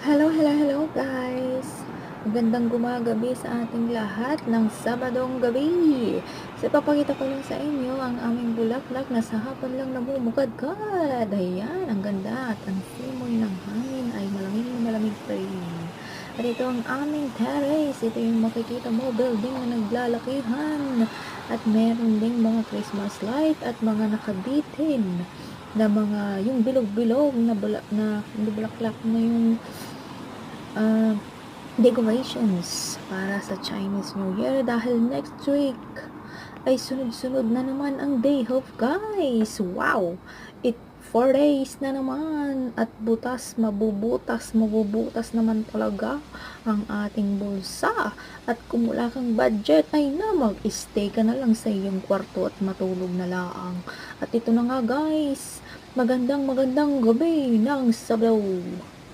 Hello, hello, hello guys! Magandang gumagabi sa ating lahat ng Sabadong gabi. So, ipapakita ko lang sa inyo ang aming bulaklak na sa hapon lang namumukadkad. Ayan, ang ganda at ang simoy ng hangin ay malamig na malamig pa rin. At ito ang aming terrace. Ito yung makikita mo, building na naglalakihan. At meron ding mga Christmas light at mga nakabitin na mga yung bilog-bilog na hindi bulaklak na yung uh, decorations para sa Chinese New Year dahil next week ay sunod-sunod na naman ang day off guys. Wow! 4 days na naman at mabubutas naman talaga ang ating bulsa. At kung wala kang budget ay na mag-stay ka na lang sa iyong kwarto at matulog na lang. At ito na nga guys, magandang gabi ng Sabado.